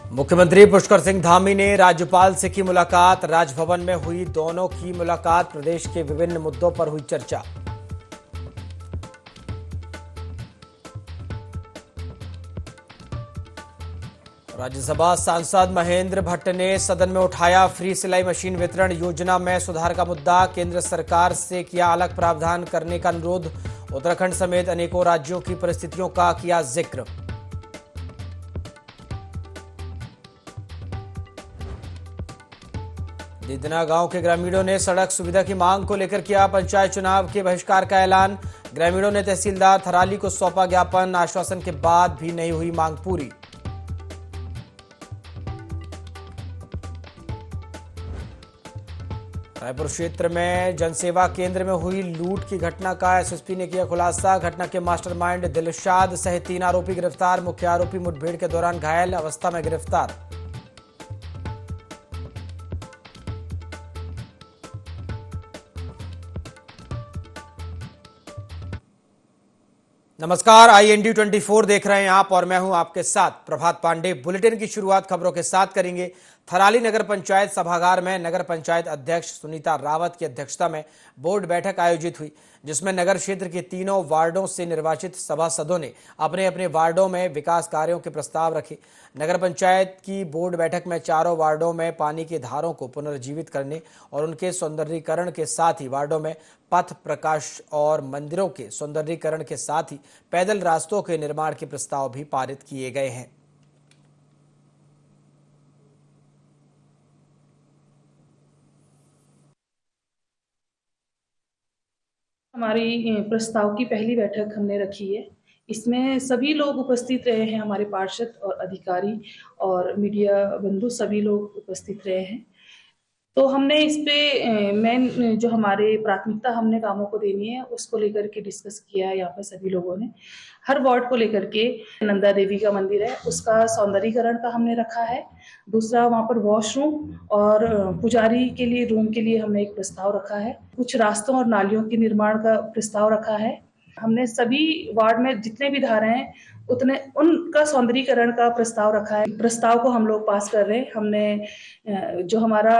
मुख्यमंत्री पुष्कर सिंह धामी ने राज्यपाल से की मुलाकात। राजभवन में हुई दोनों की मुलाकात। प्रदेश के विभिन्न मुद्दों पर हुई चर्चा। राज्यसभा सांसद महेंद्र भट्ट ने सदन में उठाया फ्री सिलाई मशीन वितरण योजना में सुधार का मुद्दा। केंद्र सरकार से किया अलग प्रावधान करने का अनुरोध। उत्तराखंड समेत अनेकों राज्यों की परिस्थितियों का किया जिक्र। दीदना गांव के ग्रामीणों ने सड़क सुविधा की मांग को लेकर किया पंचायत चुनाव के बहिष्कार का ऐलान। ग्रामीणों ने तहसीलदार थराली को सौंपा ज्ञापन। आश्वासन के बाद भी नहीं हुई मांग पूरी। रायपुर क्षेत्र में जनसेवा केंद्र में हुई लूट की घटना का एसएसपी ने किया खुलासा। घटना के मास्टरमाइंड दिलशाद सहित 3 आरोपी गिरफ्तार। मुख्य आरोपी मुठभेड़ के दौरान घायल अवस्था में गिरफ्तार। नमस्कार, IND 24 देख रहे हैं आप और मैं हूं आपके साथ प्रभात पांडे। बुलेटिन की शुरुआत खबरों के साथ करेंगे। थराली नगर पंचायत सभागार में नगर पंचायत अध्यक्ष सुनीता रावत की अध्यक्षता में बोर्ड बैठक आयोजित हुई, जिसमें नगर क्षेत्र के तीनों वार्डों से निर्वाचित सभासदों ने अपने अपने वार्डों में विकास कार्यों के प्रस्ताव रखे। नगर पंचायत की बोर्ड बैठक में चारों वार्डों में पानी की धारों को पुनर्जीवित करने और उनके सौंदर्यीकरण के साथ ही वार्डों में पथ प्रकाश और मंदिरों के सौंदर्यीकरण के साथ ही पैदल रास्तों के निर्माण के प्रस्ताव भी पारित किए गए हैं। हमारी प्रस्ताव की पहली बैठक हमने रखी है। इसमें सभी लोग उपस्थित रहे हैं, हमारे पार्षद और अधिकारी और मीडिया बंधु सभी लोग उपस्थित रहे हैं। तो हमने इस पे मेन जो हमारे प्राथमिकता हमने कामों को देनी है उसको लेकर के डिस्कस किया है। यहाँ पे सभी लोगों ने हर वार्ड को लेकर के नंदा देवी का मंदिर है उसका सौंदर्यीकरण का हमने रखा है। दूसरा वहाँ पर वॉशरूम और पुजारी के लिए रूम के लिए हमने एक प्रस्ताव रखा है। कुछ रास्तों और नालियों के निर्माण का प्रस्ताव रखा है। हमने सभी वार्ड में जितने भी धारे हैं उतने उनका सौंदर्यीकरण का प्रस्ताव रखा है। प्रस्ताव को हम लोग पास कर रहे हैं। हमने जो हमारा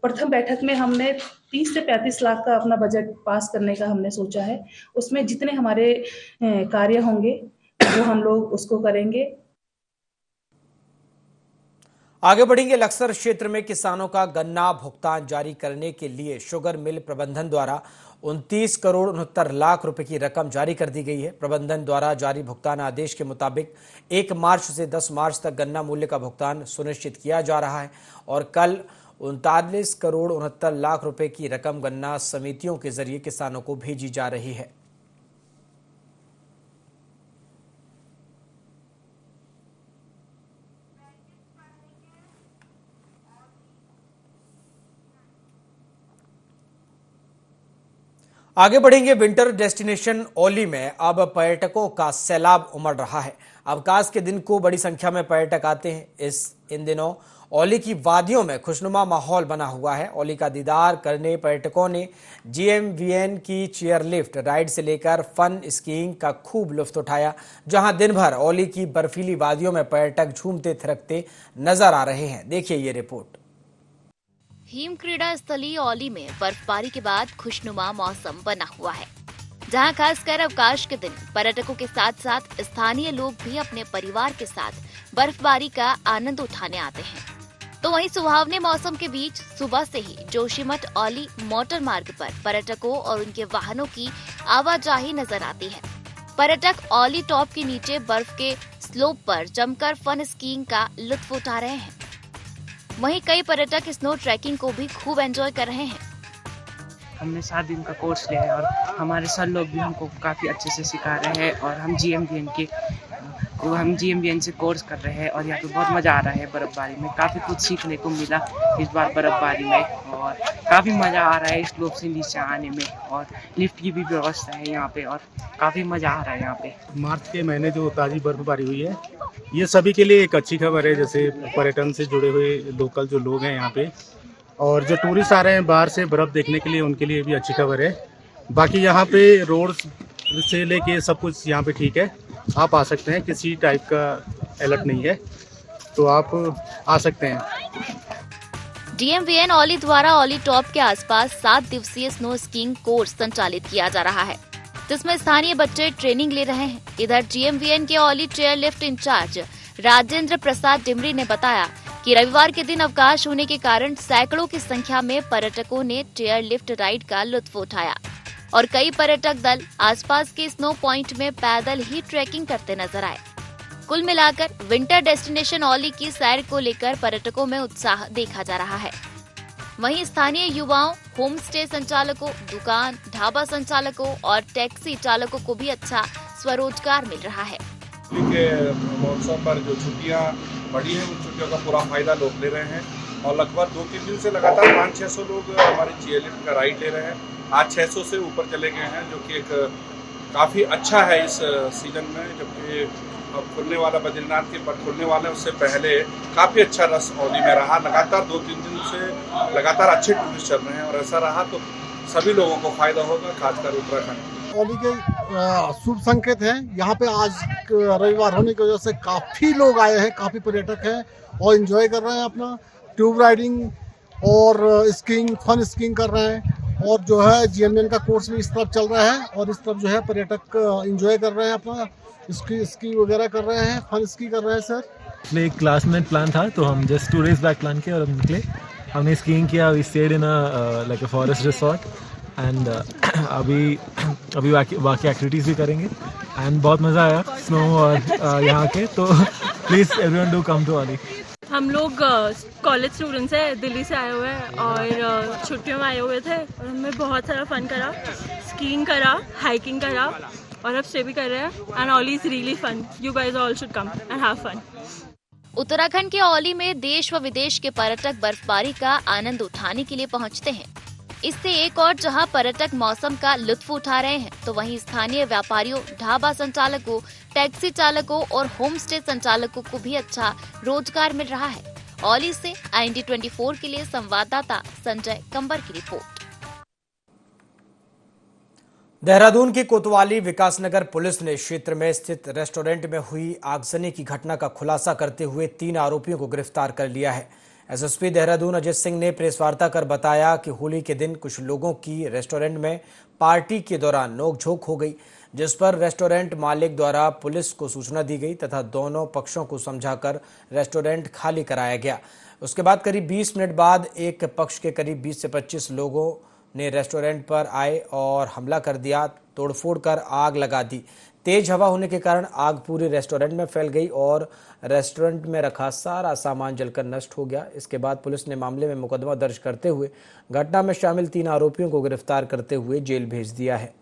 प्रथम बैठक में हमने 30 से 35 लाख का अपना बजट पास करने का हमने सोचा है। उसमें जितने हमारे कार्य होंगे वो हम लोग उसको करेंगे। आगे बढ़ेंगे। लक्सर क्षेत्र में किसानों का गन्ना भुगतान जारी करने के लिए शुगर मिल प्रबंधन द्वारा 29 करोड़ 69 लाख रुपए की रकम जारी कर दी गई है। प्रबंधन द्वारा जारी भुगतान आदेश के मुताबिक 1 मार्च से 10 मार्च तक गन्ना मूल्य का भुगतान सुनिश्चित किया जा रहा है और कल 39 करोड़ 69 लाख रुपए की रकम गन्ना समितियों के जरिए किसानों को भेजी जा रही है। आगे बढ़ेंगे। विंटर डेस्टिनेशन औली में अब पर्यटकों का सैलाब उमड़ रहा है। अवकाश के दिन को बड़ी संख्या में पर्यटक आते हैं। इन दिनों औली की वादियों में खुशनुमा माहौल बना हुआ है। औली का दीदार करने पर्यटकों ने GMVN की चेयर लिफ्ट राइड से लेकर फन स्कीइंग का खूब लुत्फ उठाया, जहां दिन भर औली की बर्फीली वादियों में पर्यटक झूमते थिरकते नजर आ रहे हैं। देखिए ये रिपोर्ट। हिम क्रीड़ा स्थली औली में बर्फबारी के बाद खुशनुमा मौसम बना हुआ है, जहां खासकर अवकाश के दिन पर्यटकों के साथ साथ स्थानीय लोग भी अपने परिवार के साथ बर्फबारी का आनंद उठाने आते हैं। तो वहीं सुहावने मौसम के बीच सुबह से ही जोशीमठ औली मोटर मार्ग पर पर्यटकों और उनके वाहनों की आवाजाही नजर आती है। पर्यटक औली टॉप के नीचे बर्फ के स्लोप पर जमकर फन स्कीइंग का लुत्फ उठा रहे हैं। वहीं कई पर्यटक स्नो ट्रैकिंग को भी खूब एंजॉय कर रहे हैं। हमने 7 दिन का कोर्स लिया है और हमारे सर लोग भी हमको काफ़ी अच्छे से सिखा रहे हैं और हम GMVN से कोर्स कर रहे हैं और यहाँ पे बहुत मज़ा आ रहा है। बर्फ़बारी में काफ़ी कुछ सीखने को मिला इस बार बर्फ़बारी में और काफ़ी मज़ा आ रहा है स्लोप से नीचे आने में और लिफ्ट की भी व्यवस्था है यहाँ पे और काफ़ी मज़ा आ रहा है यहाँ पे। मार्च के महीने जो ताज़ी बर्फबारी हुई है ये सभी के लिए एक अच्छी खबर है। जैसे पर्यटन से जुड़े हुए लोकल जो लोग हैं यहाँ पे और जो टूरिस्ट आ रहे हैं बाहर से बर्फ़ देखने के लिए, उनके लिए भी अच्छी खबर है। बाकी यहाँ पे रोड से लेके सब कुछ यहाँ पे ठीक है, आप आ सकते हैं, किसी टाइप का अलर्ट नहीं है। तो आप आ सकते हैं। डीएमवीएन औली द्वारा औली टॉप के आसपास 7 दिवसीय स्नो स्कीइंग कोर्स संचालित किया जा रहा है, जिसमें स्थानीय बच्चे ट्रेनिंग ले रहे हैं। इधर डीएमवीएन के Auli chair lift incharge Rajendra Prasad Dimri ने बताया कि रविवार के दिन अवकाश होने के कारण सैकड़ों की संख्या में पर्यटकों ने चेयर लिफ्ट राइड का लुत्फ उठाया और कई पर्यटक दल आसपास के स्नो पॉइंट में पैदल ही ट्रैकिंग करते नजर आए। कुल मिलाकर विंटर डेस्टिनेशन औली की सैर को लेकर पर्यटकों में उत्साह देखा जा रहा है। वहीं स्थानीय युवाओं, होम स्टे संचालकों, दुकान, ढाबा संचालकों और टैक्सी चालकों को भी अच्छा स्वरोजगार मिल रहा है। के महोत्सव पर जो छुट्टियां पड़ी हैं, उन छुट्टियों का पूरा फायदा लोग ले रहे हैं और लगभग 2-3 दिन से लगातार 500-600 लोग हमारे चेयर लिफ्ट का राइड ले रहे हैं। आज 600 से ऊपर चले गए हैं, जो कि एक काफ़ी अच्छा है इस सीजन में, जबकि खुलने वाला बद्रीनाथ के पर खुलने वाले उससे पहले काफ़ी अच्छा रस औली में रहा। लगातार 2-3 दिन से लगातार अच्छे टूरिस्ट चल रहे हैं और ऐसा रहा तो सभी लोगों को फायदा होगा, खासकर उत्तराखंड। औली के शुभ संकेत हैं। यहाँ पे आज रविवार होने की वजह से काफ़ी लोग आए हैं, काफ़ी पर्यटक हैं और एंजॉय कर रहे हैं अपना ट्यूब राइडिंग और स्कीइंग, फन स्कीइंग कर रहे हैं। और जो है जीएमवीएन का कोर्स भी इस तरफ चल रहा है और इस तरफ जो है पर्यटक एंजॉय कर रहे हैं, अपना स्की वगैरह कर रहे हैं, फन स्की कर रहे हैं। सर एक क्लास में प्लान था तो हम जस्ट 2 days बैक प्लान किया और हम निकले। हमने स्कीइंग किया, we stayed in like a forest resort and अभी बाकी एक्टिविटीज़ भी करेंगे एंड बहुत मज़ा आया स्नो और यहाँ के। तो please everyone do come to Auli. हम लोग कॉलेज स्टूडेंट्स हैं, दिल्ली से आए हुए हैं और छुट्टियों में आए हुए थे और हमने बहुत सारा फन करा, स्कीइंग करा, हाइकिंग करा और अब स्टे भी कर रहे हैं and Auli is really fun. You guys all should come and have fun. Uttarakhand के औली में देश व विदेश के पर्यटक बर्फबारी का आनंद उठाने के लिए पहुंचते हैं। इससे एक और जहां पर्यटक मौसम का लुत्फ उठा रहे हैं, तो वहीं स्थानीय व्यापारियों, ढाबा संचालकों, टैक्सी चालकों और होम स्टे संचालकों को भी अच्छा रोजगार मिल रहा है। औली से IND24 के लिए संवाददाता संजय कंबर की रिपोर्ट। देहरादून की कोतवाली विकासनगर पुलिस ने क्षेत्र में स्थित रेस्टोरेंट में हुई आगजनी की घटना का खुलासा करते हुए 3 आरोपियों को गिरफ्तार कर लिया है। एसएसपी देहरादून अजय सिंह ने प्रेस वार्ता कर बताया कि होली के दिन कुछ लोगों की रेस्टोरेंट में पार्टी के दौरान नोकझोंक हो गई, जिस पर रेस्टोरेंट मालिक द्वारा पुलिस को सूचना दी गई तथा दोनों पक्षों को समझाकर रेस्टोरेंट खाली कराया गया। उसके बाद करीब 20 मिनट बाद एक पक्ष के करीब 20 से 25 लोगों ने रेस्टोरेंट पर आए और हमला कर दिया, तोड़फोड़ कर आग लगा दी। तेज हवा होने के कारण आग पूरे रेस्टोरेंट में फैल गई और रेस्टोरेंट में रखा सारा सामान जलकर नष्ट हो गया। इसके बाद पुलिस ने मामले में मुकदमा दर्ज करते हुए घटना में शामिल 3 आरोपियों को गिरफ्तार करते हुए जेल भेज दिया है।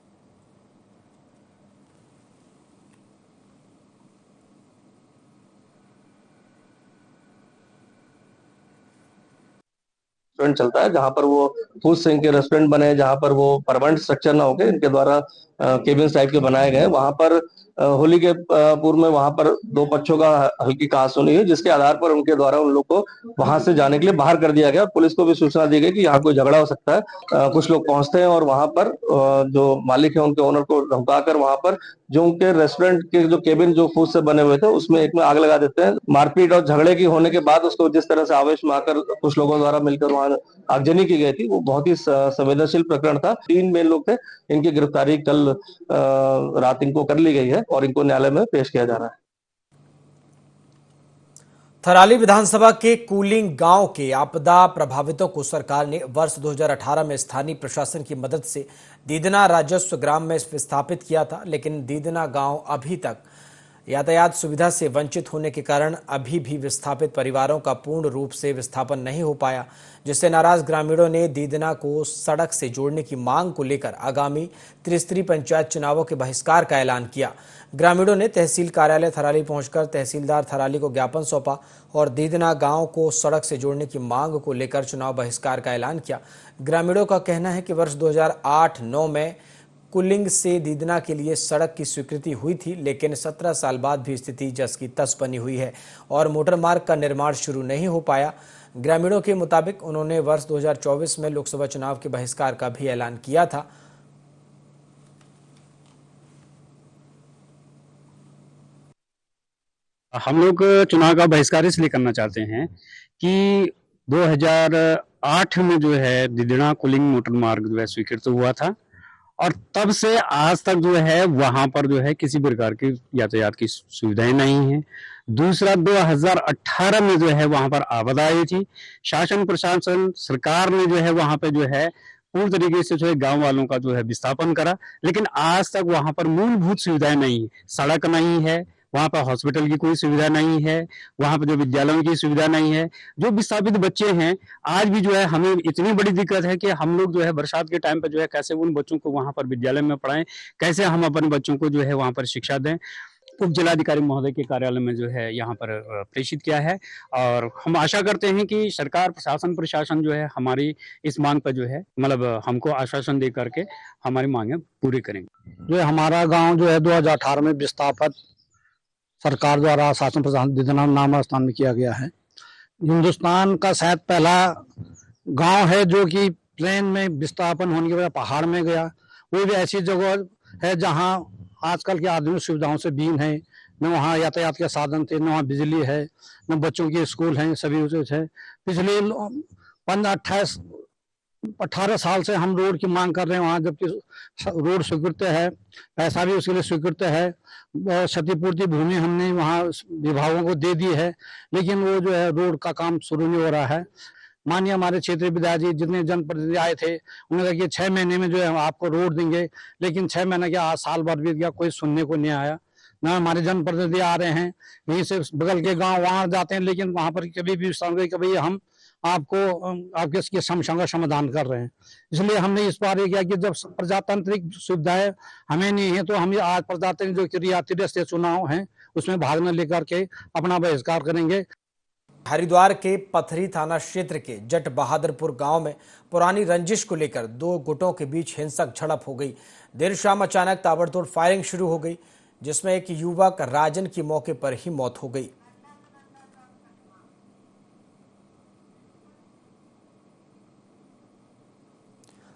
रेस्टोरेंट चलता है, जहां पर वो फूड सिंक के रेस्टोरेंट बने, जहां पर वो परमानेंट स्ट्रक्चर ना होके इनके द्वारा केबिन टाइप के बनाए गए। वहां पर होली के पूर्व में वहां पर 2 पक्षों का हल्की कहासुनी हुई, जिसके आधार पर उनके द्वारा उन लोग को वहां से जाने के लिए बाहर कर दिया गया। पुलिस को भी सूचना दी गई कि यहाँ कोई झगड़ा हो सकता है। कुछ लोग पहुंचते हैं और वहां पर जो मालिक है उनके ओनर को धमकाकर वहां पर जो उनके रेस्टोरेंट के जो केबिन जो फूड से बने हुए थे उसमें एक में आग लगा देते हैं। मारपीट और झगड़े की होने के बाद उसको जिस तरह से आवेश में आकर कुछ लोगों द्वारा मिलकर वहां आगजनी की गई थी, वो बहुत ही संवेदनशील प्रकरण था। 3 मेन लोग थे, इनकी गिरफ्तारी कल रात इनको कर ली गई है और इनको न्यायालय में पेश किया जा रहा है। थराली विधानसभा के कूलिंग गांव के आपदा प्रभावितों को सरकार ने वर्ष 2018 में स्थानीय प्रशासन की मदद से दीदना राजस्व ग्राम में विस्थापित किया था, लेकिन दीदना गांव अभी तक यातायात सुविधा से वंचित होने के कारण अभी भी विस्थापित परिवारों का पूर्ण रूप से विस्थापन नहीं हो पाया, जिससे नाराज ग्रामीणों ने दीदना को सड़क से जोड़ने की मांग को लेकर आगामी त्रिस्तरीय पंचायत चुनावों के बहिष्कार का ऐलान किया। ग्रामीणों ने तहसील कार्यालय थराली पहुंचकर तहसीलदार थराली को ज्ञापन सौंपा और दीदना गांव को सड़क से जोड़ने की मांग को लेकर चुनाव बहिष्कार का ऐलान किया। ग्रामीणों का कहना है कि वर्ष 2008-9 में कुलिंग से दीदना के लिए सड़क की स्वीकृति हुई थी, लेकिन 17 साल बाद भी स्थिति जस की तस बनी हुई है और मोटर मार्ग का निर्माण शुरू नहीं हो पाया। ग्रामीणों के मुताबिक उन्होंने वर्ष 2024 में लोकसभा चुनाव के बहिष्कार का भी ऐलान किया था। हम लोग चुनाव का बहिष्कार इसलिए करना चाहते हैं कि 2008 में जो है दिदड़ा कुलिंग मोटर मार्ग जो है स्वीकृत हुआ था और तब से आज तक जो है वहां पर जो है किसी प्रकार की यातायात की सुविधाएं नहीं है। दूसरा 2018 में जो है वहां पर आपदा आई थी। शासन प्रशासन सरकार ने जो है वहां पे जो है पूर्ण तरीके से जो है गांव वालों का जो है विस्थापन करा, लेकिन आज तक वहां पर मूलभूत सुविधाएं नहीं है। सड़क नहीं है, वहां पर हॉस्पिटल की कोई सुविधा नहीं है, वहां पर जो विद्यालयों की सुविधा नहीं है। जो विस्थापित बच्चे हैं आज भी जो है हमें इतनी बड़ी दिक्कत है कि हम लोग जो है बरसात के टाइम पर जो है कैसे उन बच्चों को वहां पर विद्यालय में पढ़ाएं, कैसे हम अपने बच्चों को जो है वहां पर शिक्षा दें। उप जिलाधिकारी महोदय के कार्यालय में जो है यहाँ पर प्रेषित किया है और हम आशा करते हैं कि सरकार प्रशासन जो है हमारी इस मांग पर जो है मतलब हमको आश्वासन दे करके हमारी मांगे पूरी करेंगे। जो हमारा गांव जो है 2018 में विस्थापित सरकार द्वारा शासन प्रशासन दिदड़ा नाम स्थान में किया गया है। हिंदुस्तान का शायद पहला गांव है जो कि प्लेन में विस्थापन होने की वजह पहाड़ में गया। वो भी ऐसी जगह है जहां आजकल की आधुनिक सुविधाओं से बीन है, न वहाँ यातायात के साधन थे, न वहाँ बिजली है, न बच्चों के स्कूल हैं, सभी कुछ है। पिछले 18 साल से हम रोड की मांग कर रहे हैं वहाँ, जबकि रोड स्वीकृत है, पैसा भी उसके लिए स्वीकृत है, क्षतिपूर्ति भूमि हमने वहाँ विभागों को दे दी है, लेकिन वो जो है रोड का काम शुरू नहीं हो रहा है। माननीय हमारे क्षेत्रीय विधायक जी जितने जनप्रतिनिधि आए थे उन्होंने कहा कि 6 महीने में जो है हम आपको रोड देंगे, लेकिन 6 महीने क्या आज साल भर बीत गया, कोई सुनने को नहीं आया। ना हमारे जनप्रतिनिधि आ रहे हैं यहीं से बगल के गांव वहां जाते हैं, लेकिन वहां पर कभी भी कभी हम आपको आपके इसकी समस्या का समाधान कर रहे हैं। इसलिए हमने इस बार ये किया कि जब प्रजातांत्रिक सुविधाएं हमें नहीं है तो हम ये आज प्रजातांत्रिक जो रियायती राष्ट्रीय चुनाव हैं उसमें भाग न लेकर के अपना बहिष्कार करेंगे। हरिद्वार के पथरी थाना क्षेत्र के जट बहादुरपुर गांव में पुरानी रंजिश को लेकर 2 गुटों के बीच हिंसक झड़प हो गई। देर शाम अचानक ताबड़तोड़ फायरिंग शुरू हो गई, जिसमें एक युवक राजन की मौके पर ही मौत हो गई।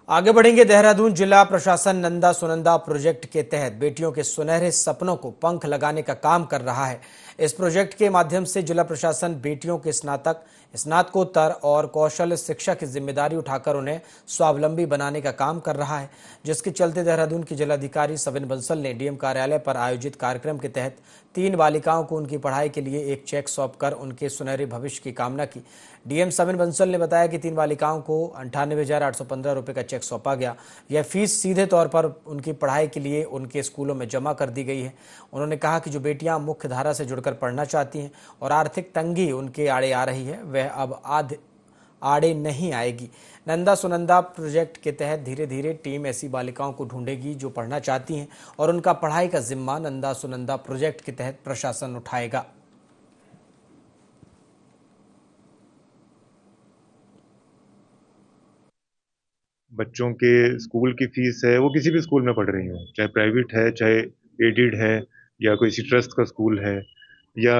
आगे बढ़ेंगे। देहरादून जिला प्रशासन नंदा सुनंदा प्रोजेक्ट के तहत बेटियों के सुनहरे सपनों को पंख लगाने का काम कर रहा है। इस प्रोजेक्ट के माध्यम से जिला प्रशासन बेटियों के स्नातक, स्नातकोत्तर और कौशल शिक्षा की जिम्मेदारी उठाकर उन्हें स्वावलंबी बनाने का काम कर रहा है, जिसके चलते देहरादून की जिलाधिकारी सविन बंसल ने डीएम कार्यालय पर आयोजित कार्यक्रम के तहत 3 बालिकाओं को उनकी पढ़ाई के लिए एक चेक सौंपकर उनके सुनहरे भविष्य की कामना की। डीएम सविन बंसल ने बताया कि 3 बालिकाओं को 98,815 रुपये का चेक सौंपा गया। यह फीस सीधे तौर पर उनकी पढ़ाई के लिए उनके स्कूलों में जमा कर दी गई है। उन्होंने कहा कि जो बेटियां मुख्य धारा से जुड़कर पढ़ना चाहती हैं और आर्थिक तंगी उनके आड़े आ रही है, वह अब आड़े नहीं आएगी। नंदा सुनंदा प्रोजेक्ट के तहत धीरे धीरे टीम ऐसी बालिकाओं को ढूंढेगी जो पढ़ना चाहती हैं और उनका पढ़ाई का जिम्मा नंदा सुनंदा प्रोजेक्ट के तहत प्रशासन उठाएगा। बच्चों के स्कूल की फीस है, वो किसी भी स्कूल में पढ़ रही हो, चाहे प्राइवेट है, चाहे एडेड है, या कोई सी ट्रस्ट का स्कूल है, या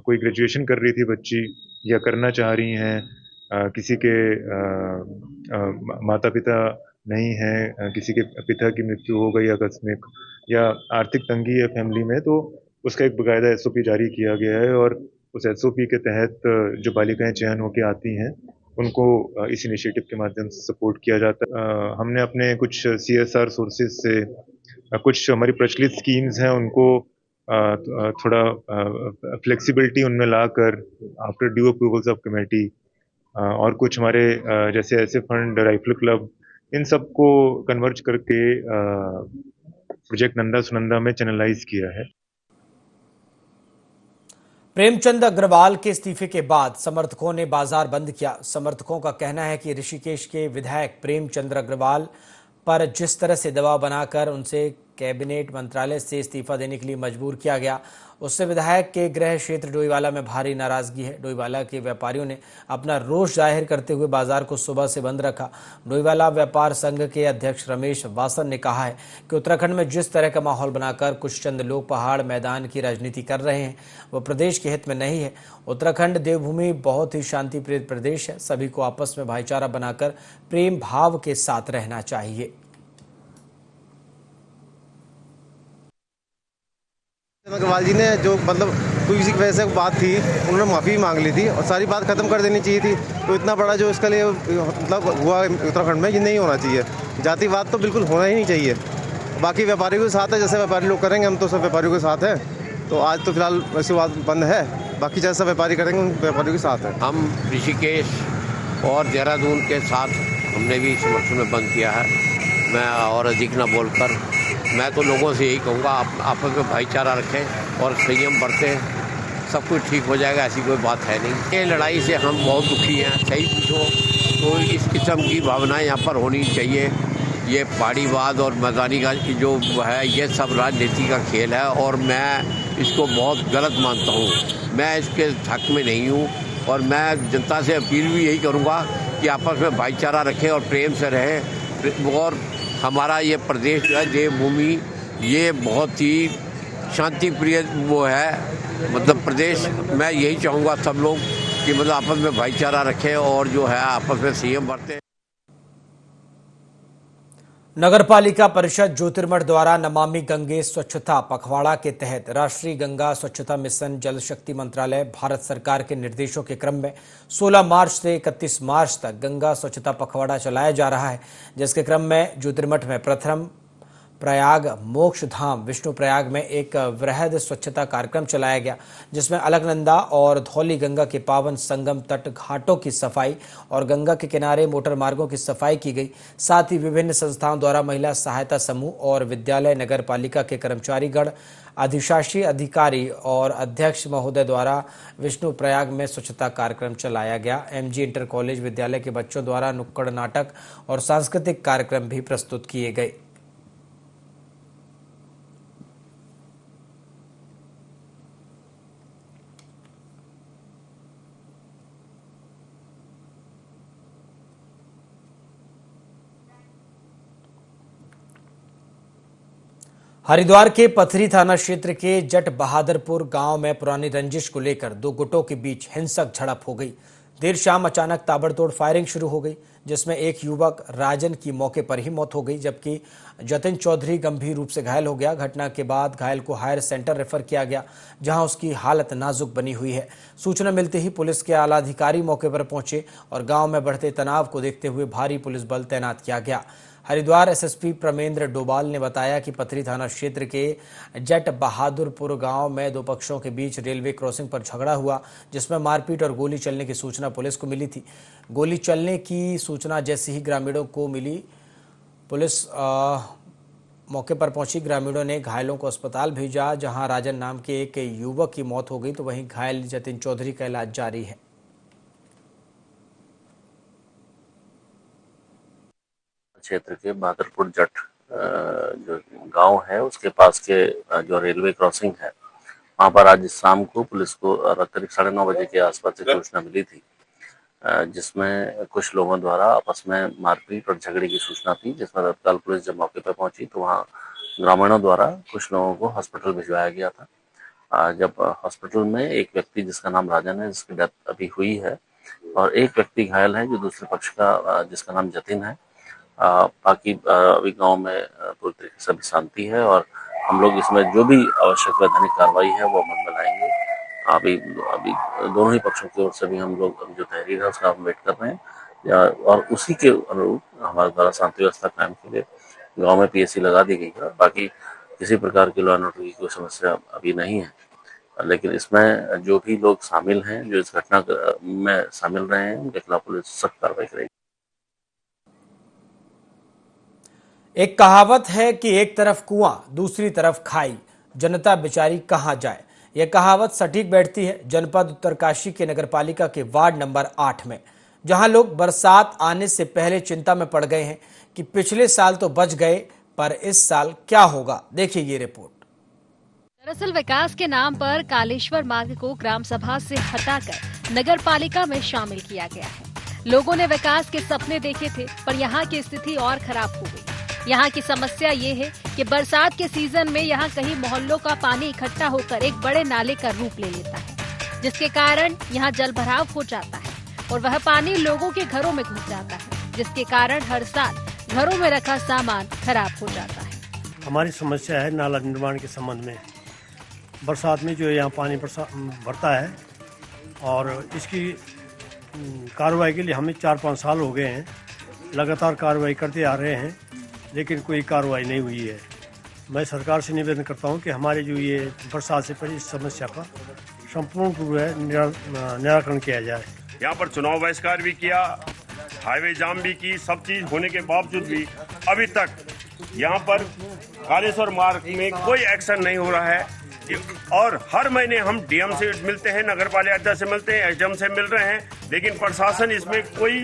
कोई ग्रेजुएशन कर रही थी बच्ची या करना चाह रही हैं, किसी के माता पिता नहीं है, किसी के पिता की मृत्यु हो गई आकस्मिक, या आर्थिक तंगी है फैमिली में, तो उसका एक बाकायदा एसओपी जारी किया गया है और उस एसओपी के तहत जो बालिकाएं चयन होकर आती हैं उनको इस इनिशिएटिव के माध्यम से सपोर्ट किया जाता है। हमने अपने कुछ CSR सोर्सेज से कुछ हमारी प्रचलित स्कीम्स हैं उनको थोड़ा फ्लेक्सिबिलिटी उनमें लाकर after due approvals of committee और कुछ हमारे जैसे ऐसे फंड राइफल क्लब, इन सब को कन्वर्ज करके प्रोजेक्ट नंदा सुनंदा में चैनलाइज किया है। प्रेमचंद अग्रवाल के इस्तीफे के बाद समर्थकों ने बाजार बंद किया। समर्थकों का कहना है कि ऋषिकेश के विधायक प्रेमचंद अग्रवाल पर जिस तरह से दबाव बनाकर उनसे कैबिनेट मंत्रालय से इस्तीफा देने के लिए मजबूर किया गया, उससे विधायक के गृह क्षेत्र डोईवाला में भारी नाराजगी है। डोईवाला के व्यापारियों ने अपना रोष जाहिर करते हुए बाजार को सुबह से बंद रखा। डोईवाला व्यापार संघ के अध्यक्ष रमेश वासन ने कहा है कि उत्तराखंड में जिस तरह का माहौल बनाकर कुछ चंद लोग पहाड़ मैदान की राजनीति कर रहे हैं, वो प्रदेश के हित में नहीं है। उत्तराखंड देवभूमि बहुत ही शांतिप्रिय प्रदेश है। सभी को आपस में भाईचारा बनाकर प्रेम भाव के साथ रहना चाहिए। अग्रवाल जी ने जो मतलब कोई किसी की वजह से बात थी, उन्होंने माफ़ी मांग ली थी और सारी बात ख़त्म कर देनी चाहिए थी। तो इतना बड़ा जो इसके लिए मतलब हुआ उत्तराखंड में, ये नहीं होना चाहिए। जातिवाद तो बिल्कुल होना ही नहीं चाहिए। बाकी व्यापारियों के साथ है, जैसे व्यापारी लोग करेंगे, हम तो सब व्यापारियों के साथ हैं। तो आज तो फिलहाल वैसी बात बंद है, बाकी जैसा व्यापारी करेंगे उन व्यापारियों के साथ है। हम ऋषिकेश और देहरादून के साथ हमने भी समर्थन में बंद किया है। मैं और अधिक न बोलकर मैं तो लोगों से यही कहूँगा, आपस में भाईचारा रखें और संयम बरतें, सब कुछ ठीक हो जाएगा, ऐसी कोई बात है नहीं। ये लड़ाई से हम बहुत दुखी हैं। सही पूछो तो इस किस्म की भावनाएं यहाँ पर होनी चाहिए। ये पहाड़ीवाद और मैदानी का जो है, ये सब राजनीति का खेल है और मैं इसको बहुत गलत मानता हूँ। मैं इसके हक में नहीं हूँ और मैं जनता से अपील भी यही करूँगा कि आपस में भाईचारा रखें और प्रेम से रहें। और हमारा ये प्रदेश जो है, देवभूमि, ये बहुत ही शांति प्रिय वो है मतलब प्रदेश। मैं यही चाहूँगा सब लोग कि मतलब आपस में भाईचारा रखें और जो है आपस में संयम बरतें। नगरपालिका परिषद ज्योतिर्मठ द्वारा नमामि गंगे स्वच्छता पखवाड़ा के तहत राष्ट्रीय गंगा स्वच्छता मिशन जल शक्ति मंत्रालय भारत सरकार के निर्देशों के क्रम में 16 मार्च से 31 मार्च तक गंगा स्वच्छता पखवाड़ा चलाया जा रहा है, जिसके क्रम में ज्योतिर्मठ में प्रथम प्रयाग मोक्ष धाम विष्णु प्रयाग में एक वृहद स्वच्छता कार्यक्रम चलाया गया, जिसमें अलकनंदा और धौली गंगा के पावन संगम तट घाटों की सफाई और गंगा के किनारे मोटर मार्गों की सफाई की गई। साथ ही विभिन्न संस्थाओं द्वारा महिला सहायता समूह और विद्यालय नगर पालिका के कर्मचारीगण, अधिशासी अधिकारी और अध्यक्ष महोदय द्वारा विष्णु प्रयाग में स्वच्छता कार्यक्रम चलाया गया। MG इंटर कॉलेज विद्यालय के बच्चों द्वारा नुक्कड़ नाटक और सांस्कृतिक कार्यक्रम भी प्रस्तुत किए गए। हरिद्वार के पथरी थाना क्षेत्र के जट बहादुरपुर गांव में पुरानी रंजिश को लेकर दो गुटों के बीच हिंसक झड़प हो गई। देर शाम अचानक ताबड़तोड़ फायरिंग शुरू हो गई, जिसमें एक युवक राजन की मौके पर ही मौत हो गई, जबकि जतिन चौधरी गंभीर रूप से घायल हो गया। घटना के बाद घायल को हायर सेंटर रेफर किया गया, जहां उसकी हालत नाजुक बनी हुई है। सूचना मिलते ही पुलिस के आला अधिकारी मौके पर पहुंचे और गांव में बढ़ते तनाव को देखते हुए भारी पुलिस बल तैनात किया गया। हरिद्वार SSP प्रमेंद्र डोभाल ने बताया कि पथरी थाना क्षेत्र के जट बहादुरपुर गांव में दो पक्षों के बीच रेलवे क्रॉसिंग पर झगड़ा हुआ, जिसमें मारपीट और गोली चलने की सूचना पुलिस को मिली थी। गोली चलने की सूचना जैसे ही ग्रामीणों को मिली, पुलिस मौके पर पहुंची। ग्रामीणों ने घायलों को अस्पताल भेजा, जहां राजन नाम के एक युवक की मौत हो गई, तो वहीं घायल जतिन चौधरी का इलाज जारी है। क्षेत्र के बहादुरपुर जट जो गांव है, उसके पास के जो रेलवे क्रॉसिंग है, वहां पर आज शाम को पुलिस को करीब 9:30 बजे के आसपास एक सूचना मिली थी, जिसमें कुछ लोगों द्वारा आपस में मारपीट और झगड़े की सूचना थी। जिसमें तत्काल पुलिस जब मौके पर पहुंची तो वहां ग्रामीणों द्वारा कुछ लोगों को हॉस्पिटल भिजवाया गया था। जब हॉस्पिटल में एक व्यक्ति जिसका नाम राजन है, जिसकी डेथ अभी हुई है, और एक व्यक्ति घायल है जो दूसरे पक्ष का जिसका नाम जतिन है। बाकी अभी गांव में पूरी तरीके से अभी शांति है और हम लोग इसमें जो भी आवश्यक वैधानिक कार्रवाई है वो अमल में लाएंगे। अभी दोनों ही पक्षों की ओर से भी हम लोग जो तहरीर है उसका हम वेट कर रहे हैं, और उसी के अनुरूप हमारे द्वारा शांति व्यवस्था कायम के लिए गांव में PSC लगा दी गई है। बाकी किसी प्रकार की लॉ एंड ऑर्डर की कोई समस्या अभी नहीं है, लेकिन इसमें जो भी लोग शामिल हैं, जो इस घटना में शामिल रहे हैं, उनके खिलाफ पुलिस सख्त कार्रवाई करेगी। एक कहावत है कि एक तरफ कुआं दूसरी तरफ खाई, जनता बेचारी कहां जाए। यह कहावत सटीक बैठती है जनपद उत्तरकाशी के नगरपालिका के वार्ड नंबर 8 में, जहां लोग बरसात आने से पहले चिंता में पड़ गए हैं कि पिछले साल तो बच गए, पर इस साल क्या होगा। देखिए ये रिपोर्ट। दरअसल विकास के नाम पर कालेश्वर मार्ग को ग्राम सभा से हटाकर नगर पालिका में शामिल किया गया है। लोगों ने विकास के सपने देखे थे, पर यहाँ की स्थिति और खराब हो गई। यहाँ की समस्या ये है कि बरसात के सीजन में यहाँ कहीं मोहल्लों का पानी इकट्ठा होकर एक बड़े नाले का रूप ले लेता है, जिसके कारण यहाँ जल भराव हो जाता है और वह पानी लोगों के घरों में घुस जाता है, जिसके कारण हर साल घरों में रखा सामान खराब हो जाता है। हमारी समस्या है नाला निर्माण के संबंध में। बरसात में जो है यहाँ पानी भरता है और इसकी कार्रवाई के लिए हमें 4-5 साल हो गए हैं, लगातार कार्रवाई करते आ रहे हैं, लेकिन कोई कार्रवाई नहीं हुई है। मैं सरकार से निवेदन करता हूँ कि हमारे जो ये बरसात से पहले इस समस्या का संपूर्ण रूप से निराकरण किया जाए। यहाँ पर चुनाव बहिष्कार भी किया, हाईवे जाम भी की, सब चीज होने के बावजूद भी अभी तक यहाँ पर कालेश्वर मार्ग में कोई एक्शन नहीं हो रहा है। और हर महीने हम डीएम से मिलते हैं, नगर पालिका अध्यक्ष से मिलते हैं, एसडीएम से मिल रहे हैं, लेकिन प्रशासन इसमें कोई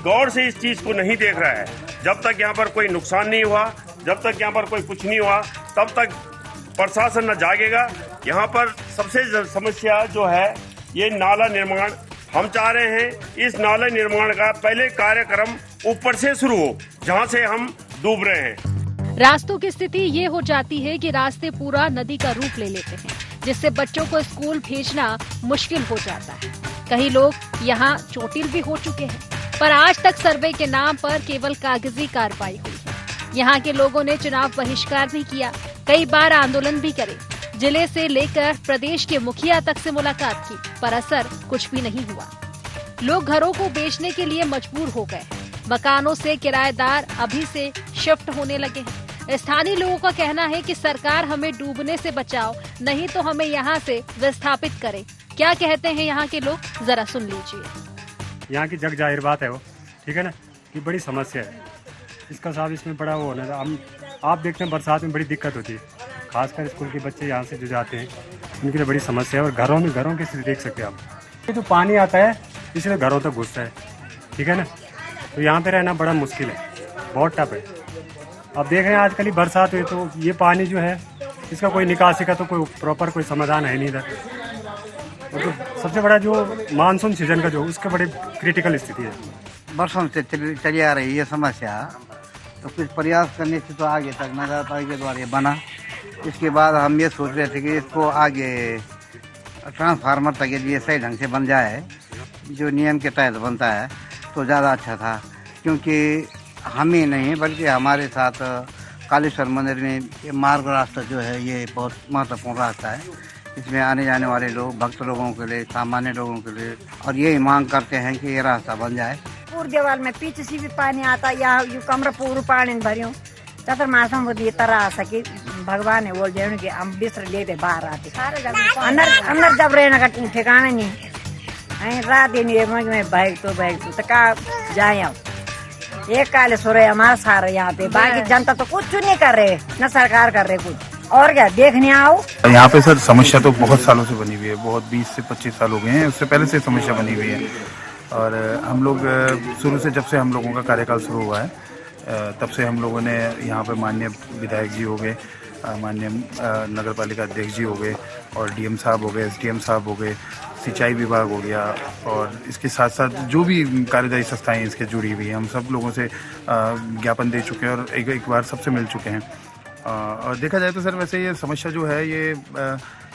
गौर से इस चीज को नहीं देख रहा है। जब तक यहाँ पर कोई नुकसान नहीं हुआ, जब तक यहाँ पर कोई कुछ नहीं हुआ, तब तक प्रशासन न जागेगा। यहाँ पर सबसे समस्या जो है ये नाला निर्माण। हम चाह रहे हैं इस नाला निर्माण का पहले कार्यक्रम ऊपर से शुरू हो, जहाँ से हम डूब रहे हैं। रास्तों की स्थिति ये हो जाती है कि रास्ते पूरा नदी का रूप ले लेते हैं, जिससे बच्चों को स्कूल भेजना मुश्किल हो जाता है। कई लोग यहाँ चोटिल भी हो चुके हैं, पर आज तक सर्वे के नाम पर केवल कागजी कार्रवाई हुई है। यहाँ के लोगों ने चुनाव बहिष्कार भी किया, कई बार आंदोलन भी करे, जिले से लेकर प्रदेश के मुखिया तक से मुलाकात की, पर असर कुछ भी नहीं हुआ। लोग घरों को बेचने के लिए मजबूर हो गए, मकानों से किराएदार अभी से शिफ्ट होने लगे हैं। स्थानीय लोगों का कहना है कि सरकार हमें डूबने से बचाओ, नहीं तो हमें यहाँ से विस्थापित करे। क्या कहते हैं यहाँ के लोग, जरा सुन लीजिए। यहाँ की जग जाहिर बात है वो, ठीक है ना, कि बड़ी समस्या है इसका साहब, इसमें बड़ा वो होना है। आप देखते हैं बरसात में बड़ी दिक्कत होती है, खासकर स्कूल के बच्चे यहाँ से जो जाते हैं उनके लिए बड़ी समस्या है। और घरों की स्थिति देख सकते हैं आप, ये जो पानी आता है इसलिए घरों तक घुसता है, ठीक है ना, तो यहाँ पे रहना बड़ा मुश्किल है, बहुत टफ है। अब देख रहे हैं आजकल ही बरसात हुई तो ये पानी जो है इसका कोई निकासी का तो कोई प्रॉपर कोई समाधान है नहीं इधर। तो सबसे बड़ा जो मानसून सीजन का जो उसके बड़े क्रिटिकल स्थिति है। वर्षों से चली आ रही है समस्या, तो कुछ प्रयास करने से तो आगे तक नगर पालिका के द्वारा बना। इसके बाद हम ये सोच रहे थे कि इसको आगे ट्रांसफार्मर तक के लिए सही ढंग से बन जाए, जो नियम के तहत बनता है तो ज़्यादा अच्छा था, क्योंकि हम ही नहीं बल्कि हमारे साथ कालेश्वर मंदिर में ये मार्ग रास्ता जो है ये बहुत महत्वपूर्ण रास्ता है। इसमें आने जाने वाले लोग, भक्त लोगों के लिए, सामान्य लोगों के लिए, और यही मांग करते हैं कि ये रास्ता बन जाए। पूरी दीवार में पीछे से भी पानी आता, यहाँ यू कमरा पूरा पानी भरियों चतुर्मासम वो ये तरह आ सके भगवान है बोल जाए कि हम बिस्तर लेते बाहर आते अंदर जब रहने का ठिकाना नहीं, रात ही नहीं में बैग तो का जाए। अब एक कालेश्वर है हमारा सारा यहाँ पे, बाकी जनता तो कुछ नहीं कर रहे, न सरकार कर रहे कुछ, और क्या देखने आओ। यहाँ पे सर समस्या तो बहुत सालों से बनी हुई है, बहुत 20 से 25 साल हो गए हैं, उससे पहले से समस्या बनी हुई है। और हम लोग शुरू से, जब से हम लोगों का कार्यकाल शुरू हुआ है तब से हम लोगों ने यहाँ पे माननीय विधायक जी हो गए, माननीय नगर पालिका अध्यक्ष जी हो गए, और डीएम साहब हो गए, एसडीएम साहब हो गए, सिंचाई विभाग हो गया, और इसके साथ साथ जो भी कार्यदायी संस्थाएं इसके जुड़ी हुई हैं, हम सब लोगों से ज्ञापन दे चुके हैं और एक बार सबसे मिल चुके हैं। और देखा जाए तो सर वैसे ये समस्या जो है ये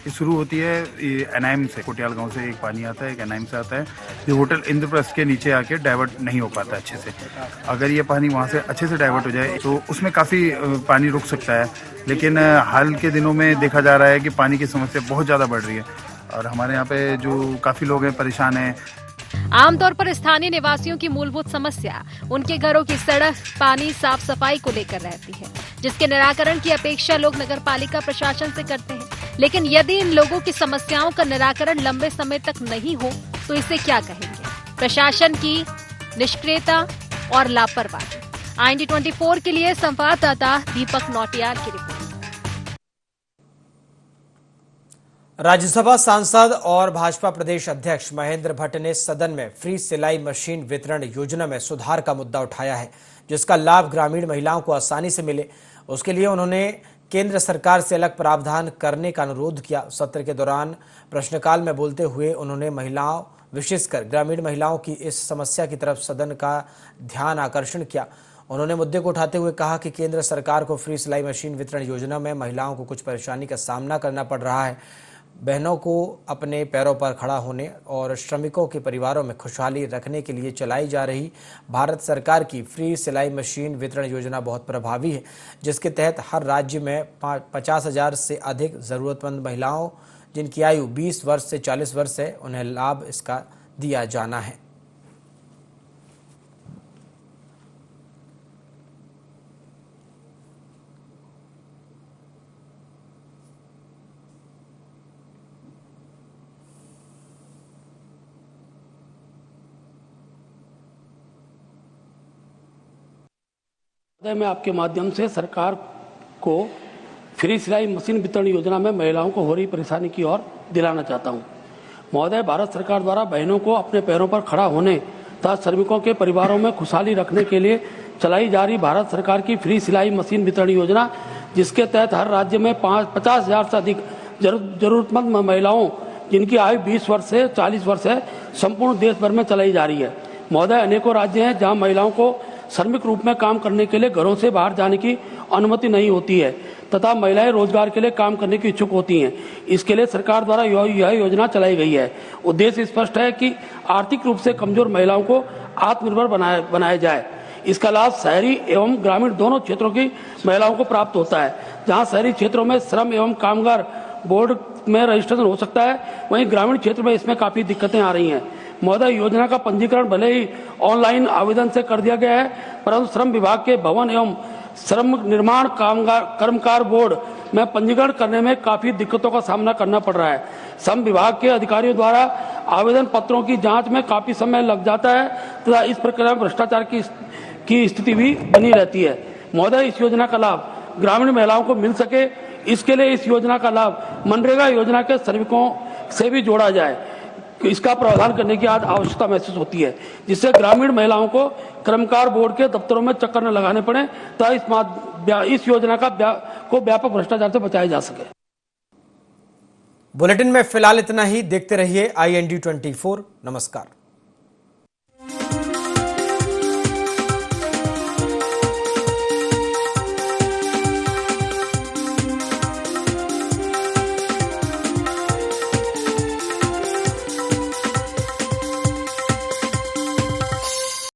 शुरू होती है एनआईएम से, कोटियाल गांव से एक पानी आता है, एक एनआईएम से आता है, ये होटल इंद्रप्रस्थ के नीचे आके डाइवर्ट नहीं हो पाता अच्छे से। अगर ये पानी वहाँ से अच्छे से डाइवर्ट हो जाए तो उसमें काफ़ी पानी रुक सकता है, लेकिन हाल के दिनों में देखा जा रहा है कि पानी की समस्या बहुत ज़्यादा बढ़ रही है और हमारे यहाँ पे जो काफ़ी लोग हैं परेशान हैं। आमतौर पर स्थानीय निवासियों की मूलभूत समस्या उनके घरों की सड़क, पानी, साफ सफाई को लेकर रहती है, जिसके निराकरण की अपेक्षा लोग नगर पालिका प्रशासन से करते हैं। लेकिन यदि इन लोगों की समस्याओं का निराकरण लंबे समय तक नहीं हो तो इसे क्या कहेंगे? प्रशासन की निष्क्रियता और लापरवाही। IND24 के लिए संवाददाता दीपक नौटियाल की रिपोर्ट। राज्यसभा सांसद और भाजपा प्रदेश अध्यक्ष महेंद्र भट्ट ने सदन में फ्री सिलाई मशीन वितरण योजना में सुधार का मुद्दा उठाया है, जिसका लाभ ग्रामीण महिलाओं को आसानी से मिले। उसके लिए उन्होंने केंद्र सरकार से अलग प्रावधान करने का अनुरोध किया। सत्र के दौरान प्रश्नकाल में बोलते हुए उन्होंने महिलाओं, विशेषकर ग्रामीण महिलाओं की इस समस्या की तरफ सदन का ध्यान आकर्षण किया। उन्होंने मुद्दे को उठाते हुए कहा कि केंद्र सरकार को फ्री सिलाई मशीन वितरण योजना में महिलाओं को कुछ परेशानी का सामना करना पड़ रहा है। बहनों को अपने पैरों पर खड़ा होने और श्रमिकों के परिवारों में खुशहाली रखने के लिए चलाई जा रही भारत सरकार की फ्री सिलाई मशीन वितरण योजना बहुत प्रभावी है, जिसके तहत हर राज्य में 50,000 से अधिक ज़रूरतमंद महिलाओं जिनकी आयु 20 वर्ष से 40 वर्ष है, उन्हें लाभ इसका दिया जाना है। मैं आपके माध्यम से सरकार को फ्री सिलाई मशीन वितरण योजना में महिलाओं को हो रही परेशानी की ओर दिलाना चाहता हूं। महोदय, भारत सरकार द्वारा बहनों को अपने पैरों पर खड़ा होने तथा श्रमिकों के परिवारों में खुशहाली रखने के लिए चलाई जा रही भारत सरकार की फ्री सिलाई मशीन वितरण योजना, जिसके तहत हर राज्य में 50,000 से अधिक जरूरतमंद महिलाओं जिनकी आयु 20 वर्ष से 40 वर्ष है, संपूर्ण देश भर में चलाई जा रही है। महोदय, अनेकों राज्य हैं जहां महिलाओं को श्रमिक रूप में काम करने के लिए घरों से बाहर जाने की अनुमति नहीं होती है तथा महिलाएं रोजगार के लिए काम करने की इच्छुक होती हैं। इसके लिए सरकार द्वारा यह योजना चलाई गई है। उद्देश्य स्पष्ट है कि आर्थिक रूप से कमजोर महिलाओं को आत्मनिर्भर बनाया जाए। इसका लाभ शहरी एवं ग्रामीण दोनों क्षेत्रों की महिलाओं को प्राप्त होता है। जहां शहरी क्षेत्रों में श्रम एवं कामगार बोर्ड में रजिस्ट्रेशन हो सकता है, वहीं ग्रामीण क्षेत्र में इसमें काफी दिक्कतें आ रही हैं। महोदय, योजना का पंजीकरण भले ही ऑनलाइन आवेदन से कर दिया गया है, परंतु श्रम विभाग के भवन एवं श्रम निर्माण कर्मकार बोर्ड में पंजीकरण करने में काफी दिक्कतों का सामना करना पड़ रहा है। श्रम विभाग के अधिकारियों द्वारा आवेदन पत्रों की जांच में काफी समय लग जाता है तथा इस प्रक्रिया में भ्रष्टाचार की स्थिति भी बनी रहती है। महोदय, इस योजना का लाभ ग्रामीण महिलाओं को मिल सके, इसके लिए इस योजना का लाभ मनरेगा योजना के श्रमिकों से भी जोड़ा जाए। इसका प्रावधान करने की आज आवश्यकता महसूस होती है, जिससे ग्रामीण महिलाओं को कर्मकार बोर्ड के दफ्तरों में चक्कर न लगाने पड़े तथा इस योजना को व्यापक भ्रष्टाचार से बचाया जा सके। बुलेटिन में फिलहाल इतना ही। देखते रहिए IND 24। नमस्कार।